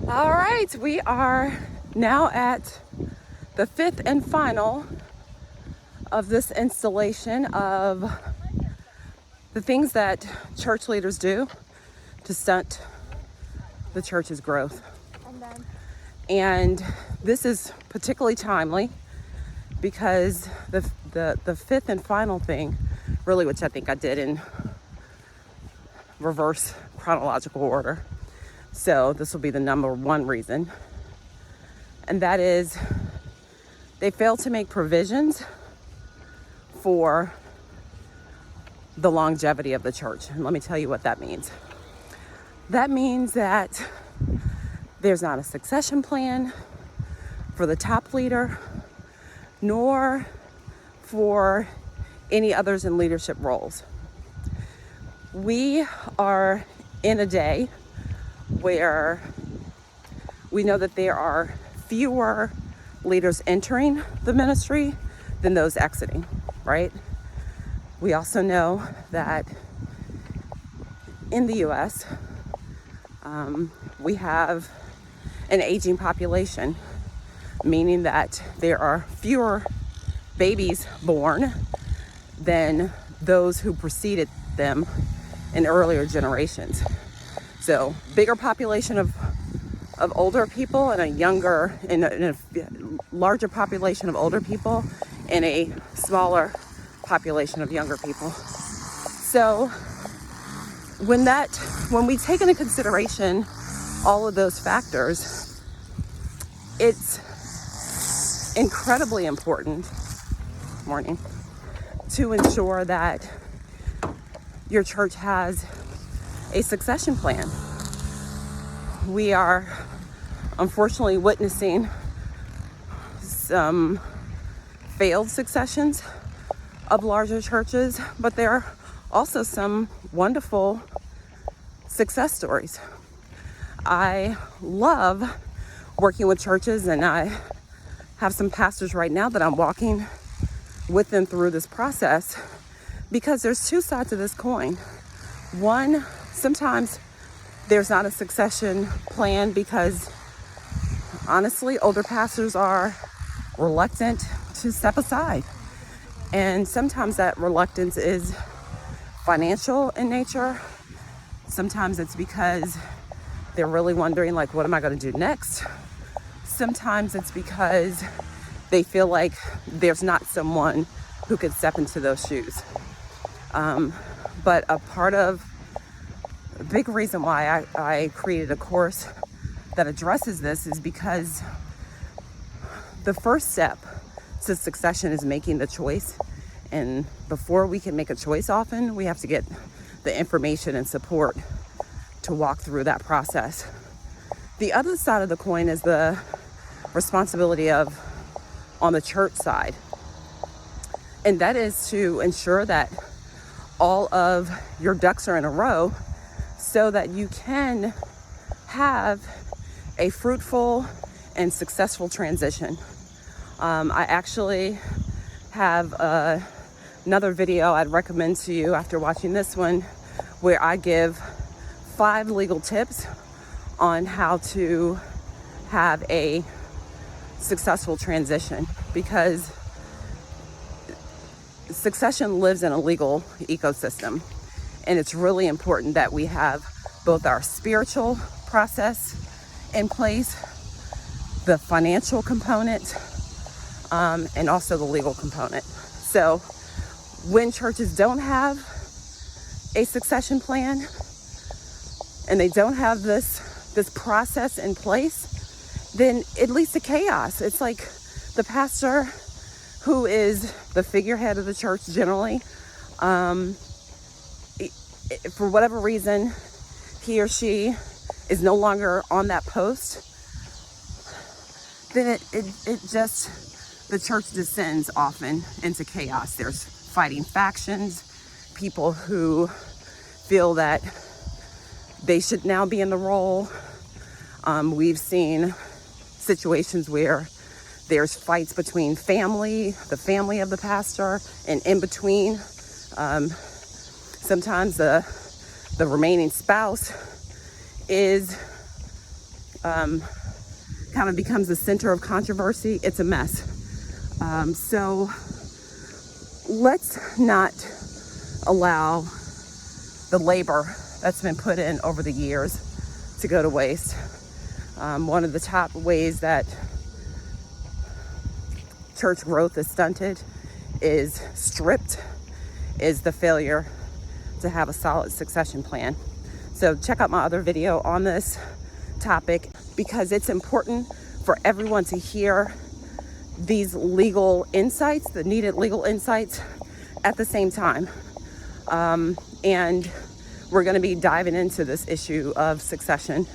All right, we are now at the fifth and final of this installation of the things that church leaders do to stunt the church's growth. And this is particularly timely because the fifth and final thing, really, which I think I did in reverse chronological order. So this will be the number one reason. And that is they fail to make provisions for the longevity of the church. And let me tell you what that means. That means that there's not a succession plan for the top leader, nor for any others in leadership roles. We are in a day where we know that there are fewer leaders entering the ministry than those exiting, right? We also know that in the US, we have an aging population, meaning that there are fewer babies born than those who preceded them in earlier generations. So bigger population of older people and a larger population of older people and a smaller population of younger people. So when we take into consideration all of those factors, it's incredibly important, to ensure that your church has a succession plan. We are unfortunately witnessing some failed successions of larger churches, but there are also some wonderful success stories. I love working with churches, and I have some pastors right now that I'm walking with them through this process, because there's two sides of this coin. One, sometimes there's not a succession plan because honestly, older pastors are reluctant to step aside. And sometimes that reluctance is financial in nature. Sometimes it's because they're really wondering, like, what am I going to do next? Sometimes it's because they feel like there's not someone who could step into those shoes. But a big reason why I created a course that addresses this is because the first step to succession is making the choice. And before we can make a choice, often we have to get the information and support to walk through that process. The other side of the coin is the responsibility on the church side. And that is to ensure that all of your ducks are in a row so that you can have a fruitful and successful transition. I actually have another video I'd recommend to you after watching this one, where I give 5 legal tips on how to have a successful transition, because succession lives in a legal ecosystem, and it's really important that we have both our spiritual process in place, the financial component, and also the legal component. So when churches don't have a succession plan and they don't have this process in place, then it leads to chaos. It's like the pastor, who is the figurehead of the church generally, for whatever reason, he or she is no longer on that post, then the church descends often into chaos. There's fighting factions, people who feel that they should now be in the role. We've seen situations where there's fights between the family of the pastor, and in between. Sometimes the remaining spouse is kind of becomes the center of controversy, it's a mess. So let's not allow the labor that's been put in over the years to go to waste. One of the top ways that church growth is stunted, is stripped, is the failure to have a solid succession plan. So check out my other video on this topic, because it's important for everyone to hear these legal insights, the needed legal insights at the same time. And we're going to be diving into this issue of succession